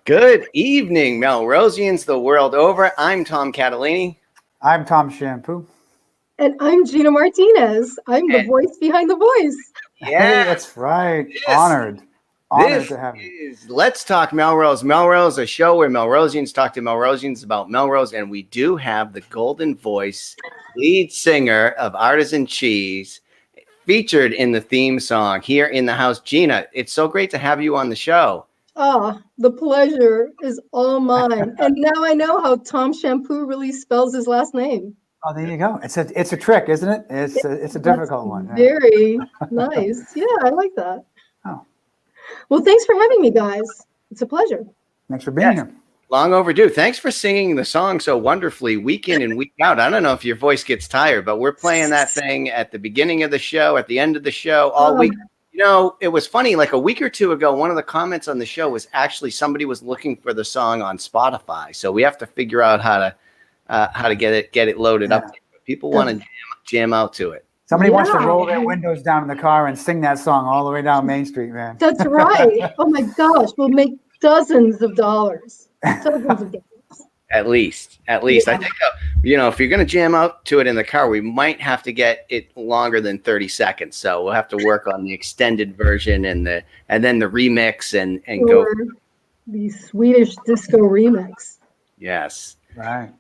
Good evening, Melrosians the world over. I'm Tom Catalini. I'm Tom Shampoo. And I'm Gina Martinez. I'm the voice behind the voice. Yeah, Hey, that's right. Honored to have you. Let's Talk Melrose. Melrose, a show where Melrosians talk to Melrosians about Melrose, and we do have the golden voice lead singer of Artisan Cheese featured in the theme song here in the house. Gina, it's so great to have you on the show. The pleasure is all mine. And now I know how Tom Shampoo really spells his last name. Oh, there you go. It's a trick, isn't it? It's a difficult one. Yeah. Very nice. Yeah, I like that. Oh. Well, thanks for having me, guys. It's a pleasure. Thanks for being here. Long overdue. Thanks for singing the song so wonderfully week in and week out. I don't know if your voice gets tired, but we're playing that thing at the beginning of the show, at the end of the show, all week. You know, it was funny, like a week or two ago, one of the comments on the show was actually somebody was looking for the song on Spotify. So we have to figure out how to get it loaded up. People want to jam out to it. Somebody wants to roll their windows down in the car and sing that song all the way down Main Street, man. That's right. Oh my gosh, we'll make dozens of dollars. Dozens of dollars. At least. Yeah. I think, if you're going to jam out to it in the car, we might have to get it longer than 30 seconds. So we'll have to work on the extended version and then the remix and go. The Swedish disco remix. Yes. Right.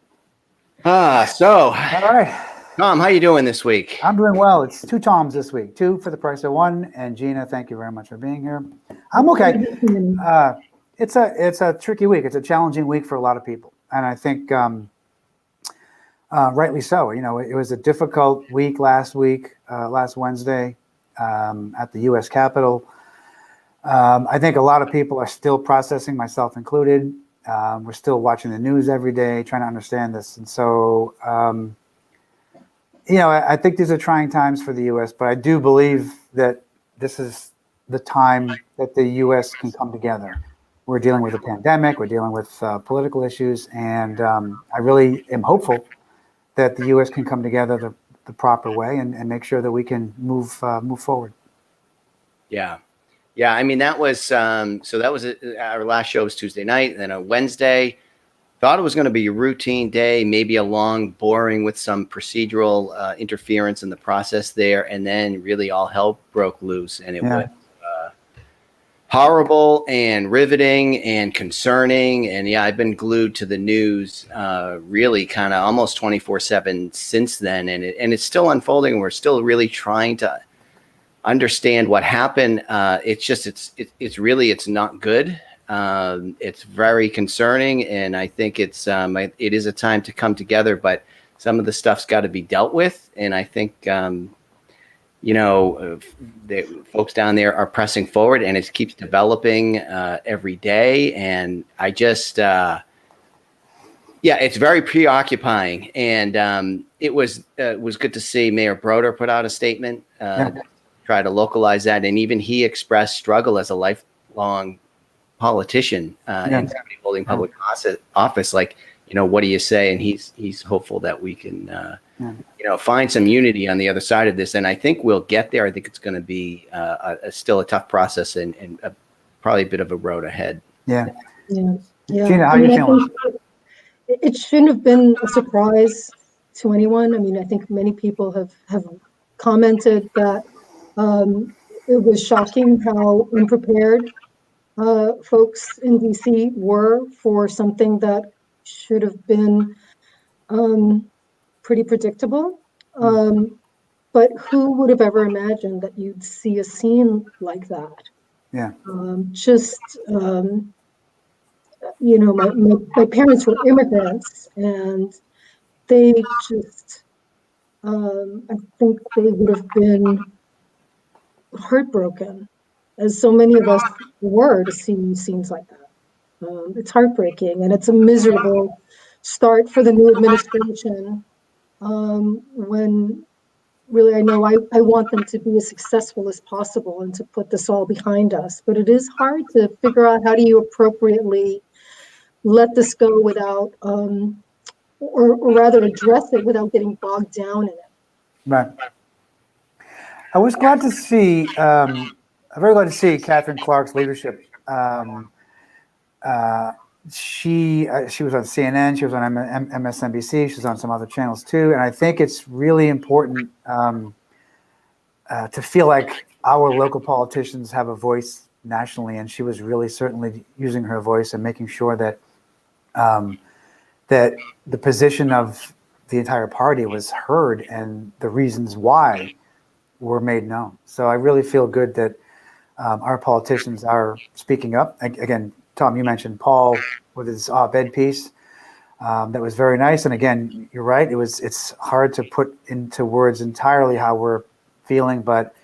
All right. Tom, how you doing this week? I'm doing well. It's two Toms this week. Two for the price of one. And Gina, thank you very much for being here. I'm okay. It's a tricky week. It's a challenging week for a lot of people. And I think rightly so. You know, it was a difficult week last Wednesday at the U.S. Capitol. I think a lot of people are still processing, myself included. We're still watching the news every day, trying to understand this. And so, I think these are trying times for the U.S., but I do believe that this is the time that the U.S. can come together. We're dealing with a pandemic. We're dealing with political issues. And I really am hopeful that the U.S. can come together the proper way and make sure that we can move forward. Yeah. Yeah. I mean, that was our last show was Tuesday night. And then on Wednesday, thought it was going to be a routine day, maybe a long, boring with some procedural interference in the process there. And then really all hell broke loose. And it was horrible and riveting and concerning. And I've been glued to the news really kind of almost 24/7 since then. And it's still unfolding. We're still really trying to understand what happened. It's not good. It's very concerning. And I think it is a time to come together, but some of the stuff's got to be dealt with. And I think, the folks down there are pressing forward, and it keeps developing every day. And I just, it's very preoccupying. And it was good to see Mayor Broder put out a statement, try to localize that. And even he expressed struggle as a lifelong politician and somebody holding public office. Like, what do you say? And he's hopeful that we can, find some unity on the other side of this. And I think we'll get there. I think it's going to be still a tough process and probably a bit of a road ahead. Yeah. Gina, how are you feeling? It shouldn't have been a surprise to anyone. I mean, I think many people have commented that it was shocking how unprepared folks in DC were for something that should have been pretty predictable. But who would have ever imagined that you'd see a scene like that? Yeah. My parents were immigrants, and they just, I think they would have been heartbroken, as so many of us were, to see scenes like that. It's heartbreaking, and it's a miserable start for the new administration. When really I know I want them to be as successful as possible and to put this all behind us. But it is hard to figure out how do you appropriately let this go without, or rather address it without getting bogged down in it. Right. I was glad to see, I'm very glad to see Catherine Clark's leadership she was on CNN, she was on MSNBC, she was on some other channels too, and I think it's really important to feel like our local politicians have a voice nationally, and she was really certainly using her voice and making sure that that the position of the entire party was heard and the reasons why were made known. So I really feel good that our politicians are speaking up. Again, Tom, you mentioned Paul with his op-ed piece. That was very nice. And again, you're right. It's hard to put into words entirely how we're feeling, but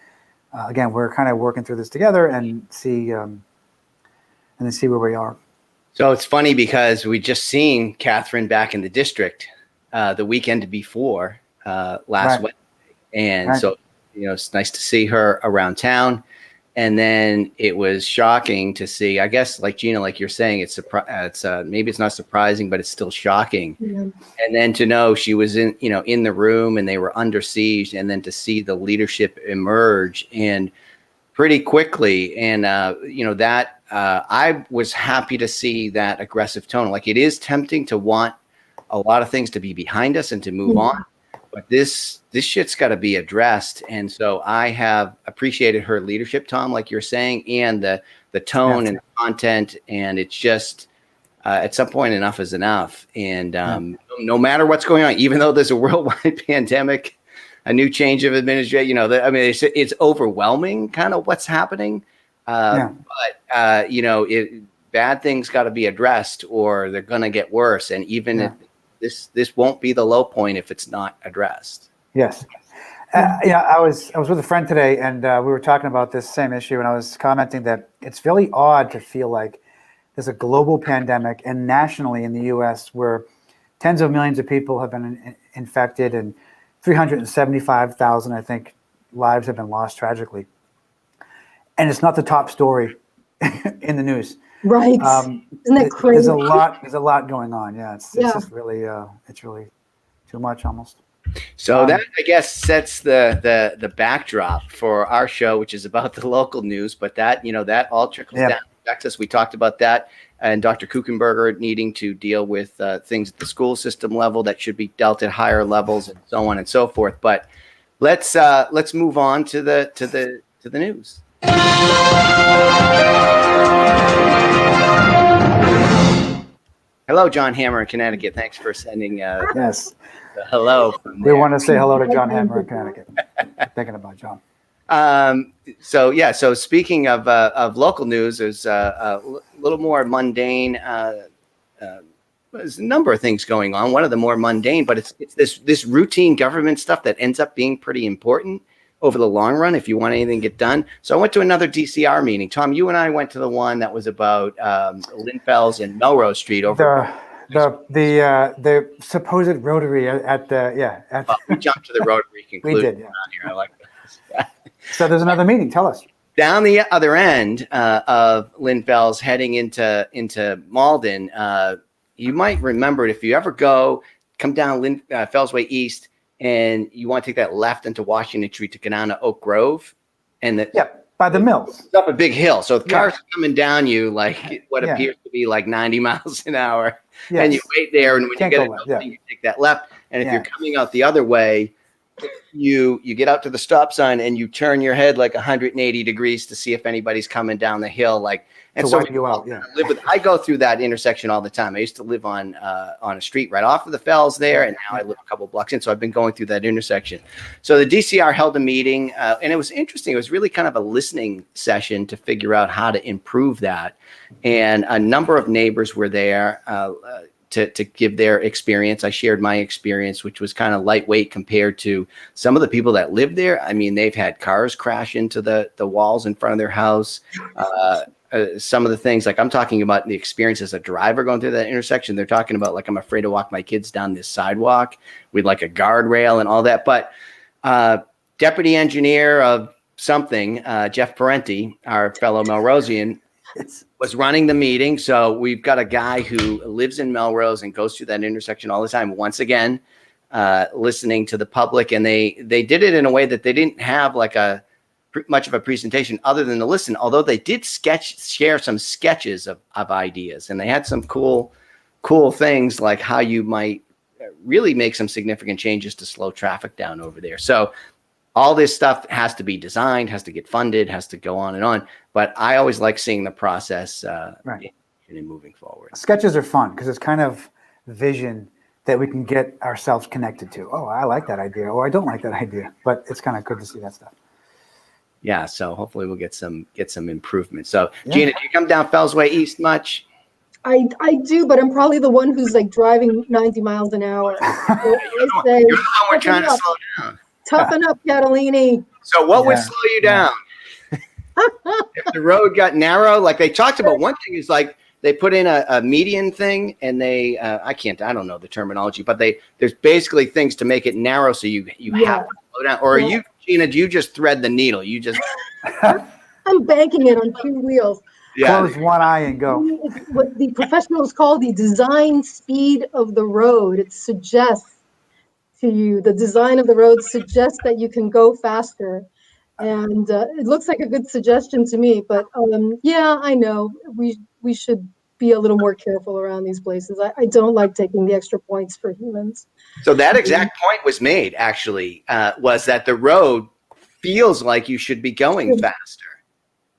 again, we're kind of working through this together and see where we are. So it's funny because we just seen Catherine back in the district the weekend before last Wednesday, and so it's nice to see her around town. And then it was shocking to see, I guess, like Gina, like you're saying, it's maybe it's not surprising, but it's still shocking. Yeah. And then to know she was in the room and they were under siege, and then to see the leadership emerge and pretty quickly. And, that I was happy to see that aggressive tone. Like, it is tempting to want a lot of things to be behind us and to move on. But this shit's got to be addressed. And so I have appreciated her leadership, Tom, like you're saying, and the tone and the content. And it's just at some point, enough is enough. And no matter what's going on, even though there's a worldwide pandemic, a new change of administration, it's overwhelming kind of what's happening. But bad things got to be addressed, or they're going to get worse. And even if this won't be the low point if it's not addressed. Yes. I was with a friend today, and we were talking about this same issue, and I was commenting that it's really odd to feel like there's a global pandemic, and nationally in the U.S., where tens of millions of people have been infected, and 375,000, I think, lives have been lost tragically. And it's not the top story in the news. Right. Isn't that crazy? There's a lot going on. Yeah. It's just really, it's really too much almost. So that, I guess, sets the backdrop for our show, which is about the local news, but that all trickles down to Texas. We talked about that, and Dr. Kuchenberger needing to deal with things at the school system level that should be dealt at higher levels, and so on and so forth. But let's move on to the news. Hello, John Hammer in Connecticut. Thanks for sending yes. Hello. We want to say hello to John Hammer in Connecticut. Thinking about John. So speaking of local news, there's a little more mundane. There's a number of things going on. One of the more mundane, but it's this routine government stuff that ends up being pretty important over the long run if you want anything to get done. So I went to another DCR meeting. Tom, you and I went to the one that was about Linfells and Melrose Street over the supposed Rotary at the Well, we jumped to the Rotary conclusion. We did, yeah. Here. I like that. So there's another meeting. Tell us. Down the other end of Linfells, heading into Malden, you might remember it if you ever come down Fells Way East, and you want to take that left into Washington Street to get down to Oak Grove, and by the mills. It's up a big hill, so the cars are coming down you like what appears to be like 90 miles an hour, and you wait there, and when you get it, you take that left, and if you're coming out the other way, you get out to the stop sign and you turn your head like 180 degrees to see if anybody's coming down the hill, and so I go through that intersection all the time. I used to live on a street right off of the Fells there, and now I live a couple blocks in, so I've been going through that intersection. So the DCR held a meeting, and it was interesting. It was really kind of a listening session to figure out how to improve that, and a number of neighbors were there to give their experience. I shared my experience, which was kind of lightweight compared to some of the people that live there. I mean, they've had cars crash into the walls in front of their house. Some of the things, like I'm talking about the experience as a driver going through that intersection. They're talking about like, I'm afraid to walk my kids down this sidewalk with like a guardrail and all that. But deputy engineer of something, Jeff Parenti, our fellow Melrosian, was running the meeting. So we've got a guy who lives in Melrose and goes through that intersection all the time. Once again, listening to the public, and they did it in a way that they didn't have like a much of a presentation other than to listen, although they did share some sketches of ideas, and they had some cool things like how you might really make some significant changes to slow traffic down over there. So all this stuff has to be designed, has to get funded, has to go on and on. But I always like seeing the process in moving forward. Sketches are fun because it's kind of vision that we can get ourselves connected to. Oh, I like that idea, or I don't like that idea. But it's kind of good to see that stuff. Yeah, so hopefully we'll get some improvement. So Gina, do you come down Fells Way East much? I do, but I'm probably the one who's like driving 90 miles an hour. You're the one we're trying to slow down. Toughen up, Catalini. So what would slow you down? If the road got narrow, like they talked about, one thing is like they put in a median thing, and they I don't know the terminology, but there's basically things to make it narrow so you have to slow down. Or are you, Gina, do you just thread the needle? You just I'm banking it on two wheels. Close one eye and go. It's what the professionals call the design speed of the road. It suggests to you, the design of the road suggests that you can go faster. And it looks like a good suggestion to me, but yeah, I know we should be a little more careful around these places. I don't like taking the extra points for humans. So that exact point was made, actually, was that the road feels like you should be going faster,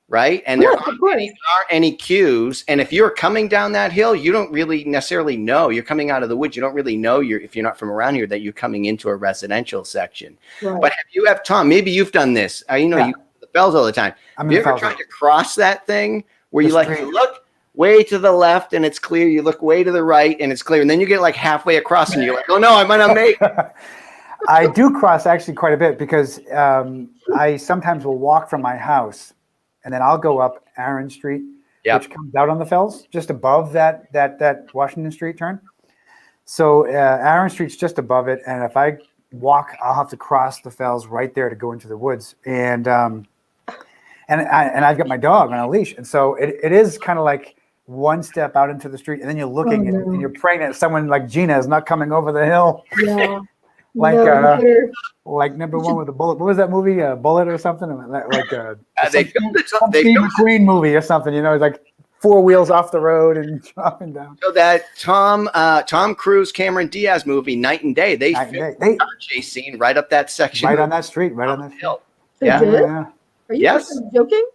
right? And there aren't any cues. And if you're coming down that hill, you don't really necessarily know. You're coming out of the woods. You don't really know if you're not from around here that you're coming into a residential section. Right. But Tom, maybe you've done this. You go to the Fells all the time. Have you ever tried to cross that thing where you look way to the left and it's clear, you look way to the right and it's clear, and then you get like halfway across and you're like, oh no, I might not make it. I do cross actually quite a bit because I sometimes will walk from my house and then I'll go up Aaron Street, which comes out on the Fells, just above that Washington Street turn. So Aaron Street's just above it, and if I walk, I'll have to cross the Fells right there to go into the woods. And I've got my dog on a leash, and so it is kind of like one step out into the street, and then you're looking and you're praying that someone like Gina is not coming over the hill. Yeah. Like number one with a bullet. What was that movie? Bullet or something? Like they filmed Steve McQueen movie or something. You know, it's like 4 wheels off the road and dropping down. So that Tom Cruise, Cameron Diaz movie, Night and Day, they filmed a car chase scene right up that section. Right on that street. Right on that street. Yeah. Are you joking?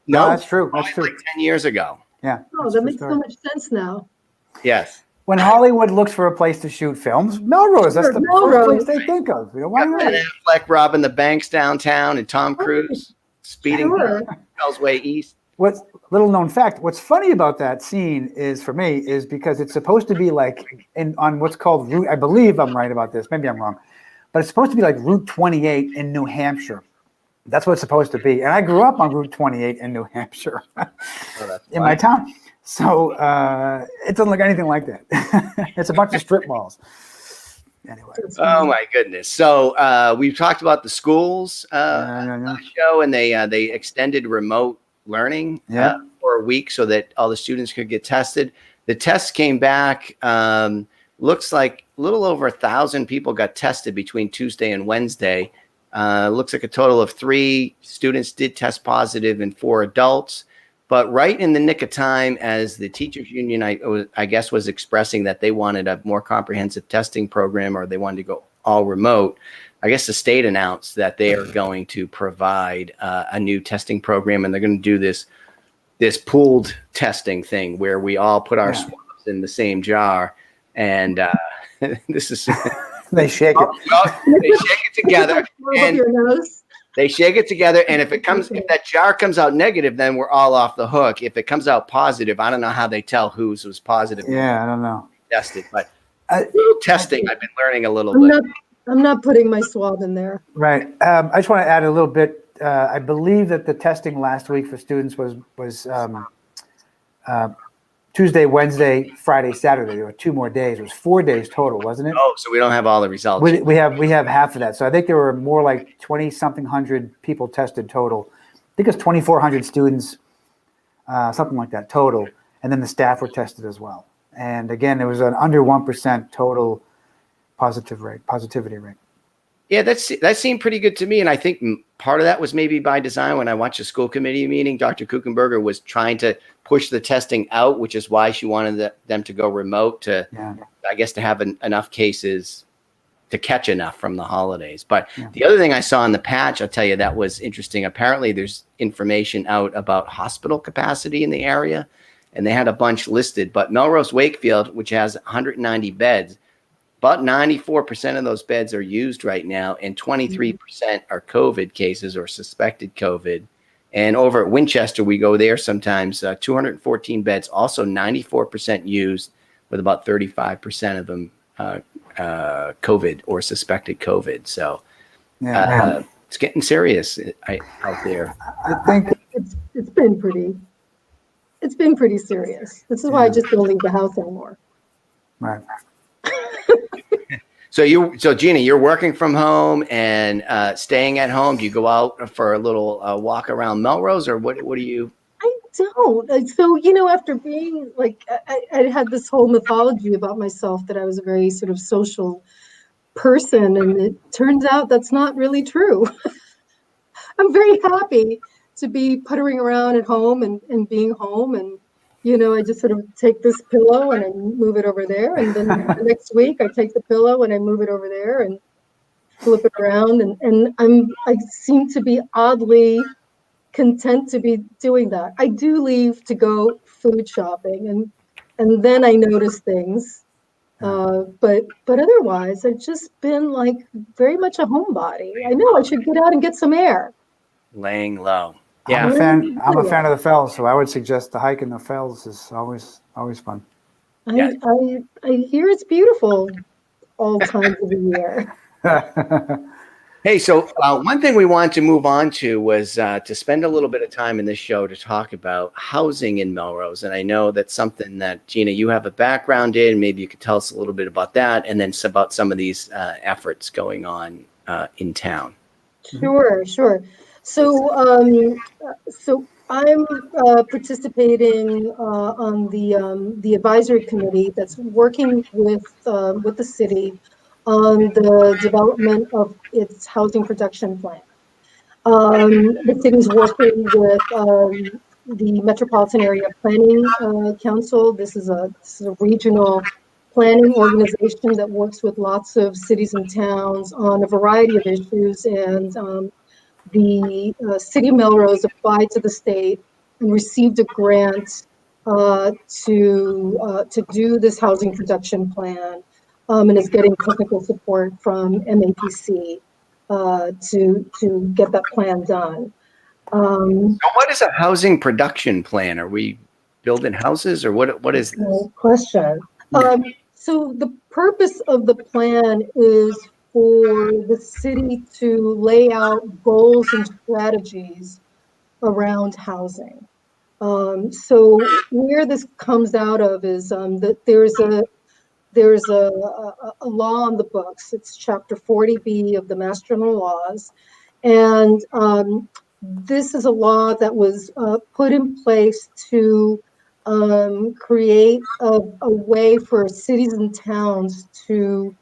No, that's true. That's true. Like 10 years ago. Yeah. Oh, that makes so much sense now. Yes. When Hollywood looks for a place to shoot films, Melrose, that's the first place they think of. You know, why not? Ben Affleck robbing the banks downtown and Tom Cruise speeding Fells Way East. What's little known fact, what's funny about that scene is, for me, is because it's supposed to be like on what's called Route, I believe I'm right about this, maybe I'm wrong, but it's supposed to be like Route 28 in New Hampshire. That's what it's supposed to be. And I grew up on Route 28 in New Hampshire in my town. So it doesn't look anything like that. It's a bunch of strip malls. Anyway. Oh my goodness. So we've talked about the schools show, and they extended remote learning for a week so that all the students could get tested. The tests came back. Looks like a little over 1,000 people got tested between Tuesday and Wednesday. Looks like a total of 3 students did test positive and 4 adults. But right in the nick of time, as the teachers union, I guess, was expressing that they wanted a more comprehensive testing program, or they wanted to go all remote, I guess the state announced that they are going to provide a new testing program, and they're going to do this pooled testing thing where we all put our swabs in the same jar, and this is they shake it. They shake it together, and they shake it together, and if that jar comes out negative, then we're all off the hook. If it comes out positive, I don't know how they tell whose was positive. Yeah, I don't know. Tested, but testing, I've been learning a little bit. I'm not putting my swab in there. Right. I just want to add a little bit. I believe that the testing last week for students was Tuesday, Wednesday, Friday, Saturday. There were 2 more days. It was 4 days total, wasn't it? Oh, so we don't have all the results. We have half of that. So I think there were more like 20-something hundred people tested total. I think it was 2,400 students, something like that total. And then the staff were tested as well. And again, there was an under 1% total positivity rate. Yeah, that seemed pretty good to me. And I think part of that was maybe by design. When I watched the school committee meeting, Dr. Kuchenberger was trying to push the testing out, which is why she wanted them to go remote to, I guess, to have enough cases to catch enough from the holidays. But the other thing I saw in the patch, I'll tell you, that was interesting. Apparently there's information out about hospital capacity in the area, and they had a bunch listed. But Melrose Wakefield, which has 190 beds, about 94% of those beds are used right now, and 23% are COVID cases or suspected COVID. And over at Winchester, we go there sometimes, 214 beds, also 94% used, with about 35% of them COVID or suspected COVID. So it's getting serious out there. I think It's been pretty serious. This is why I just don't leave the house anymore. right. So Gina, you're working from home and staying at home. Do you go out for a little walk around Melrose, or what do you? I don't. So, after being like, I had this whole mythology about myself that I was a very sort of social person, and it turns out that's not really true. I'm very happy to be puttering around at home and being home, and I just sort of take this pillow and I move it over there, and then the next week I take the pillow and I move it over there and flip it around, and I seem to be oddly content to be doing that. I do leave to go food shopping, and then I notice things. But otherwise, I've just been like very much a homebody. I know I should get out and get some air. Laying low. Yeah, I'm a fan of the fells, so I would suggest the hike in the fells is always fun. I hear it's beautiful all times of the year. Hey, so one thing we wanted to move on to was to spend a little bit of time in this show to talk about housing in Melrose. And I know that's something that, Gina, you have a background in. Maybe you could tell us a little bit about that, and then about some of these efforts going on in town. Sure. So I'm participating on the advisory committee that's working with the city on the development of its housing production plan. The city's working with the Metropolitan Area Planning Council. This is a regional planning organization that works with lots of cities and towns on a variety of issues. And the city of Melrose applied to the state and received a grant to do this housing production plan, and is getting technical support from MAPC to get that plan done. So what is a housing production plan? Are we building houses, or what is this? Question. So the purpose of the plan is for the city to lay out goals and strategies around housing. So where this comes out of is that there's a law on the books. It's Chapter 40B of the Master General Laws, and this is a law that was put in place to create a way for cities and towns to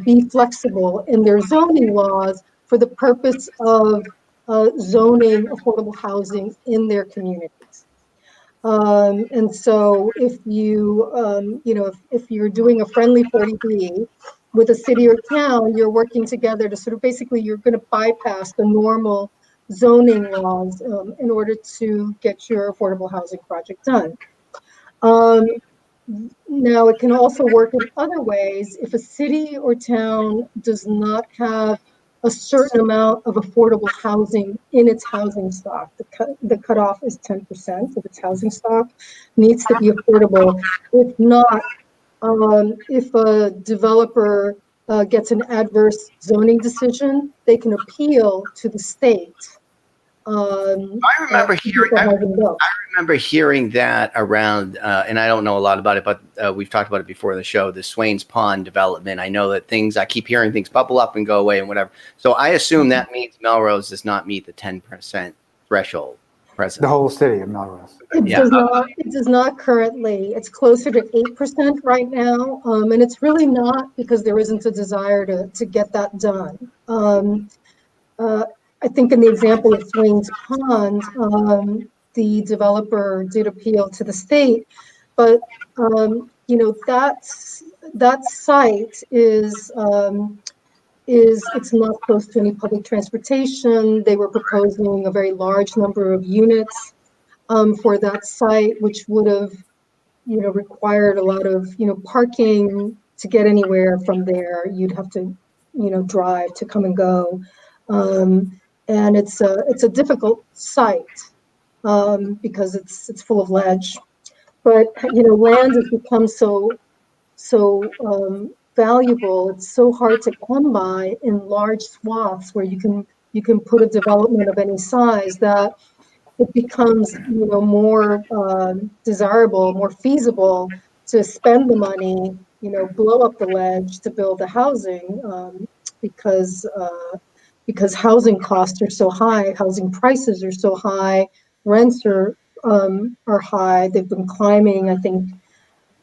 be flexible in their zoning laws for the purpose of zoning affordable housing in their communities. And so if if you're doing a friendly 40B with a city or town, you're working together to sort of basically, you're going to bypass the normal zoning laws in order to get your affordable housing project done. Now, it can also work in other ways. If a city or town does not have a certain amount of affordable housing in its housing stock, the cutoff is 10% of its housing stock needs to be affordable. If not, if a developer gets an adverse zoning decision, they can appeal to the state. I remember hearing that around, and I don't know a lot about it, but we've talked about it before in the show, the Swains Pond development. I know that I keep hearing things bubble up and go away and whatever. So I assume that means Melrose does not meet the 10% threshold. present. whole city of Melrose. It Yeah. does not. It does not currently. It's closer to 8% right now, and it's really not because there isn't a desire to get that done. Uh, I think in the example of Swains Pond, the developer did appeal to the state, but that site is it's not close to any public transportation. They were proposing a very large number of units for that site, which would have, required a lot of, parking to get anywhere from there. You'd have to, drive to come and go. And it's a difficult site because it's full of ledge. But, land has become so valuable. It's so hard to come by in large swaths where you can put a development of any size that it becomes more desirable, more feasible to spend the money, blow up the ledge to build the housing because housing costs are so high, housing prices are so high, rents are high. They've been climbing. I think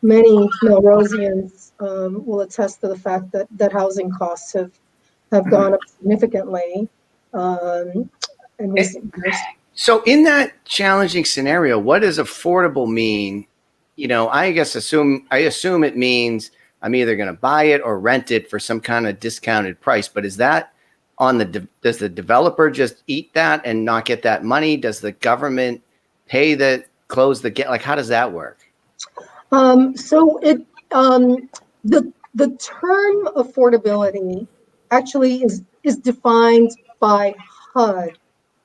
many Melrosians will attest to the fact that housing costs have gone up significantly in recent years. So in that challenging scenario, what does affordable mean? I assume it means I'm either going to buy it or rent it for some kind of discounted price. But is that does the developer just eat that and not get that money? Does the government close the gate? Like, how does that work? So the term affordability actually is defined by HUD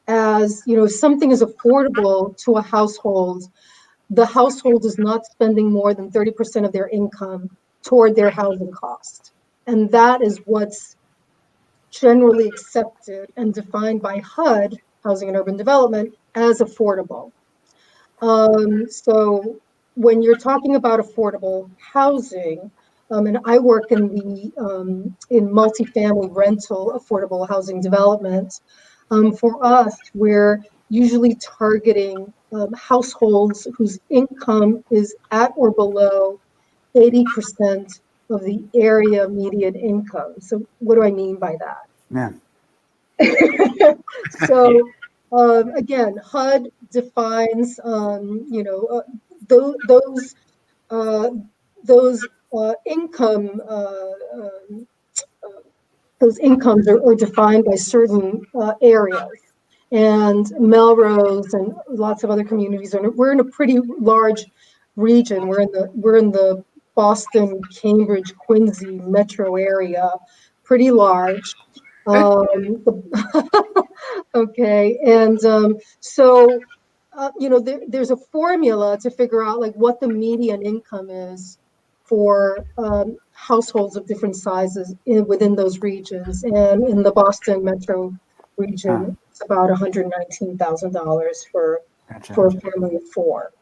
as, if something is affordable to a household, the household is not spending more than 30% of their income toward their housing cost. And that is what's generally accepted and defined by HUD, Housing and Urban Development, as affordable. So when you're talking about affordable housing, and I work in multifamily rental affordable housing development, for us, we're usually targeting households whose income is at or below 80% of the area median income. So what do I mean by that? Yeah. So again, HUD defines, those income, those incomes are defined by certain areas. And Melrose and lots of other communities, we're in a pretty large region. We're in the Boston, Cambridge, Quincy metro area, pretty large. Okay, and so there's a formula to figure out like what the median income is for households of different sizes within those regions. And in the Boston metro region, it's about $119,000 for a family of four.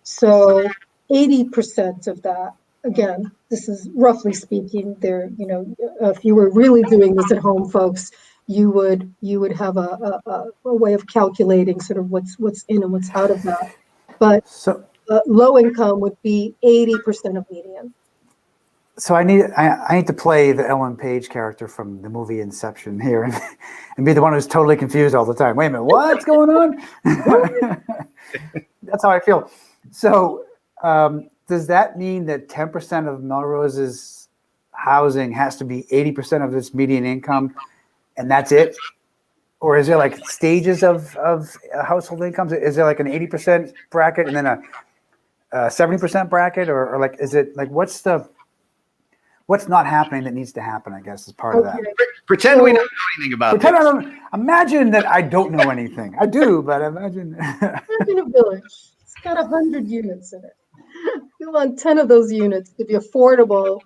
So 80% of that, again, this is roughly speaking, if you were really doing this at home, folks, you would have a way of calculating sort of what's in and what's out of that. But low income would be 80% of median. So I need to play the Ellen Page character from the movie Inception here and be the one who's totally confused all the time. Wait a minute, what's going on? That's how I feel. So does that mean that 10% of Melrose's housing has to be 80% of its median income, and that's it? Or is there like stages of household incomes? Is there like an 80% bracket and then a 70% bracket, or like is it like what's not happening that needs to happen? I guess is part of that. Pretend we don't know anything about this. Imagine that I don't know anything. I do, but imagine. Imagine a village. It's got 100 units in it. You want 10 of those units to be affordable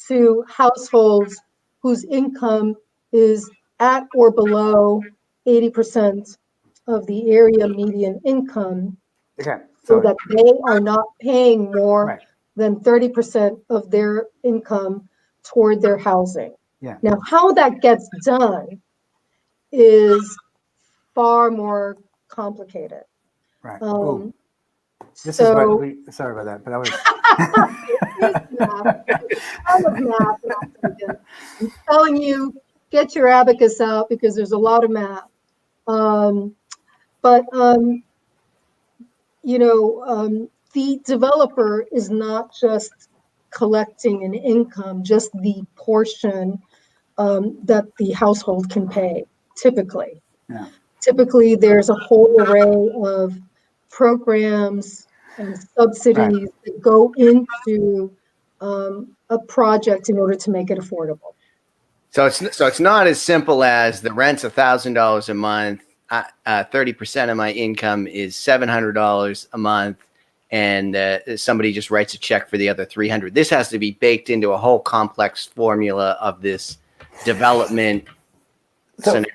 to households whose income is at or below 80% of the area median income. Okay. So that they are not paying more than 30% of their income toward their housing. Yeah. Now, how that gets done is far more complicated. Right. Um, This is what so we, sorry about that, but that was, here's math. I love math. I'm telling you, get your abacus out because there's a lot of math. Um, but the developer is not just collecting an income, just the portion that the household can pay, typically. yeah. Typically, there's a whole array of programs and subsidies that go into a project in order to make it affordable. So it's not as simple as the rent's $1,000 a month. 30% of my income is $700 a month, and somebody just writes a check for the other 300. This has to be baked into a whole complex formula of this development scenario.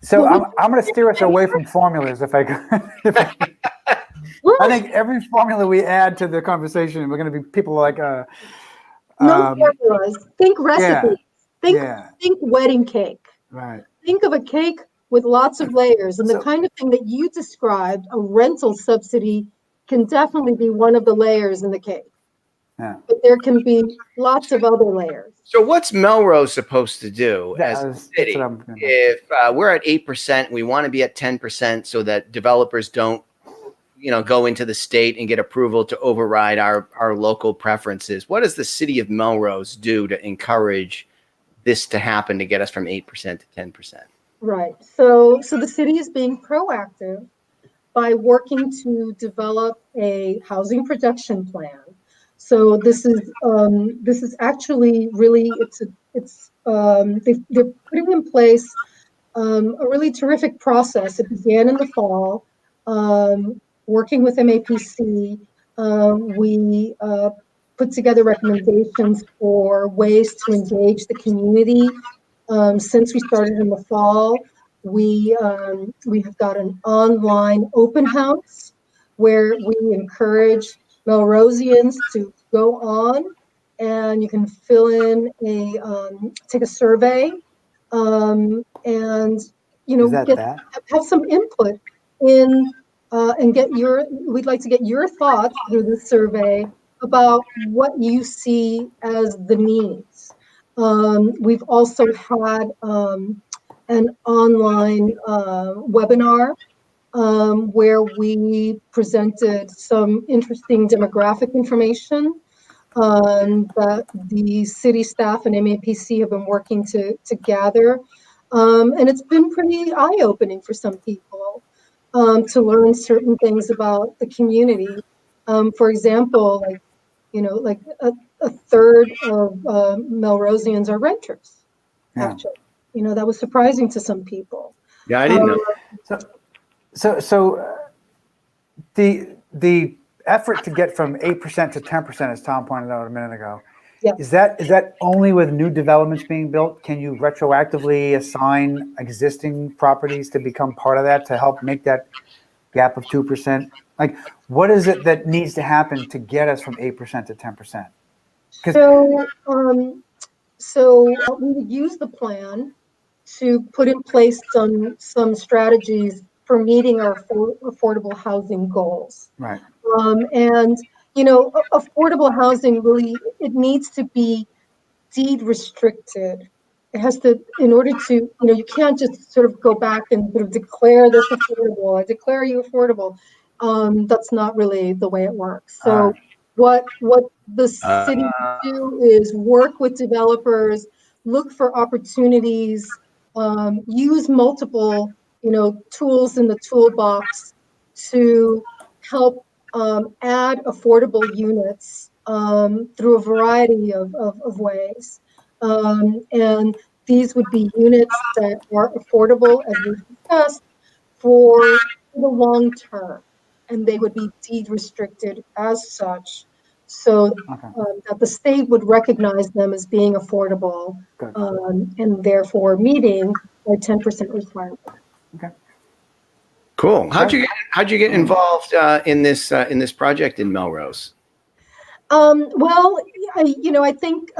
So I'm going to steer us away from formulas if I could. I think every formula we add to the conversation, we're going to be people like. No formulas. Think recipes. Think wedding cake. Right. Think of a cake with lots of layers, and the kind of thing that you described, a rental subsidy, can definitely be one of the layers in the cake. Yeah. But there can be lots of other layers. So what's Melrose supposed to do as a city? If we're at 8%, we want to be at 10% so that developers don't, go into the state and get approval to override our local preferences. What does the city of Melrose do to encourage this to happen, to get us from 8% to 10%? Right. So the city is being proactive by working to develop a housing production plan. So this is actually really they're putting in place a really terrific process. It began in the fall, working with MAPC. We put together recommendations for ways to engage the community. Since we started in the fall, we have got an online open house where we encourage Melrosians to go on, and you can fill in take a survey, and have some input in and we'd like to get your thoughts through the survey about what you see as the needs. We've also had an online webinar where we presented some interesting demographic information that the city staff and MAPC have been working to gather. And it's been pretty eye-opening for some people to learn certain things about the community. For example, like a third of Melrosians are renters. Yeah. Actually, that was surprising to some people. Yeah, I didn't know. So the effort to get from 8% to 10%, as Tom pointed out a minute ago, is that only with new developments being built? Can you retroactively assign existing properties to become part of that to help make that gap of 2%? Like, what is it that needs to happen to get us from 8% to 10%? So we would use the plan to put in place some strategies for meeting our affordable housing goals. Right. And affordable housing really, it needs to be deed restricted. It has to, in order to, you can't just sort of go back and sort of declare this affordable. I declare you affordable. That's not really the way it works. So what the city do is work with developers, look for opportunities, use multiple, tools in the toolbox to help add affordable units through a variety of ways. And these would be units that are affordable, as we discussed, for the long term, and they would be deed restricted as such, so that the state would recognize them as being affordable, and therefore meeting our 10% requirement. Okay. Cool. How'd you get involved in this project in Melrose? Well, I think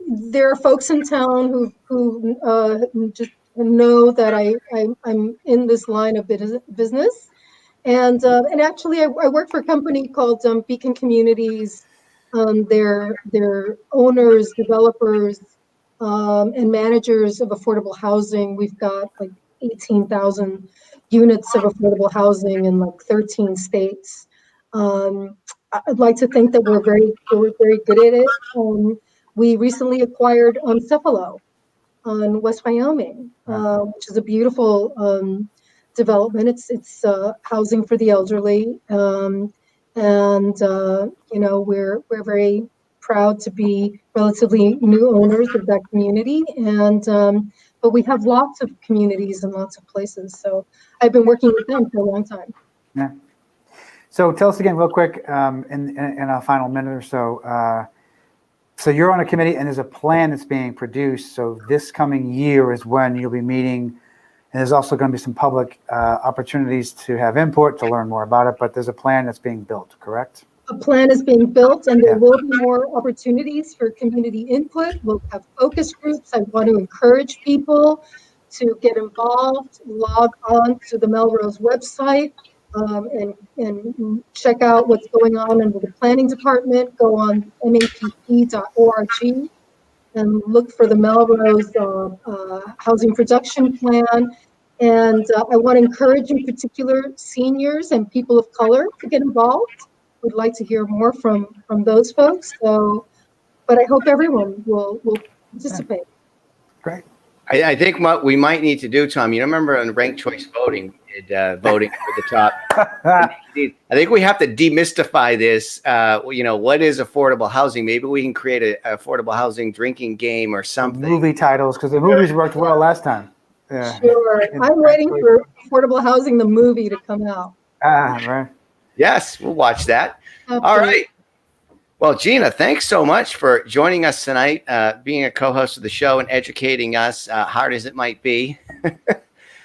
there are folks in town who just know that I'm in this line of business, And actually, I work for a company called Beacon Communities. They're owners, developers, and managers of affordable housing. We've got like 18,000 units of affordable housing in like 13 states. I'd like to think that we're very good at it. We recently acquired Cepalo on West Wyoming, which is a beautiful development. It's housing for the elderly, and you know, we're very proud to be relatively new owners of that community, and but we have lots of communities and lots of places. So I've been working with them for a long time. Yeah. So tell us again, real quick, in a final minute or so. So you're on a committee, and there's a plan that's being produced. So this coming year is when you'll be meeting, and there's also going to be some public opportunities to have input, to learn more about it. But there's a plan that's being built, correct? A plan is being built, and there will be more opportunities for community input. We'll have focus groups. I want to encourage people to get involved, log on to the Melrose website, and check out what's going on under the planning department. Go on mapp.org and look for the Melrose housing production plan. And I want to encourage, in particular, seniors and people of color to get involved. We'd like to hear more from those folks. So, but I hope everyone will participate. Great. I think what we might need to do, Tom, you remember on ranked choice voting, voting for the top. I think we have to demystify this. You know, what is affordable housing? Maybe we can create an affordable housing drinking game or something. Movie titles, because the movies worked well last time. Yeah. Sure. I'm waiting for Affordable Housing, the movie, to come out. Right. Yes, we'll watch that. Absolutely. All right. Well, Gina, thanks so much for joining us tonight, being a co-host of the show and educating us, hard as it might be,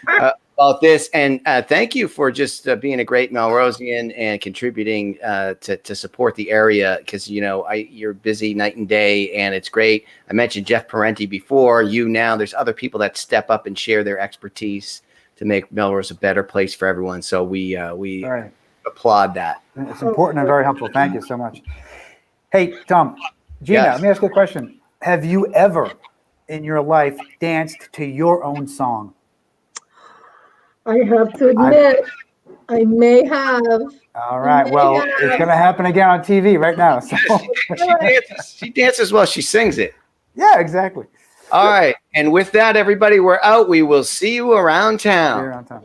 about this. And thank you for just being a great Melrosian and contributing to support the area, because, you know, you're busy night and day, and it's great. I mentioned Jeff Parenti before. You now, there's other people that step up and share their expertise to make Melrose a better place for everyone. So we Right. applaud that. It's important and very helpful. Thank you so much. Hey, Tom, Gina, Yes. let me ask you a question. Have you ever in your life danced to your own song? I have to admit, I may have. All right. Well, it's going to happen again on TV right now. So. She dances well. She sings it. Yeah, exactly. All right. And with that, everybody, we're out. We will see you around town. Here on time.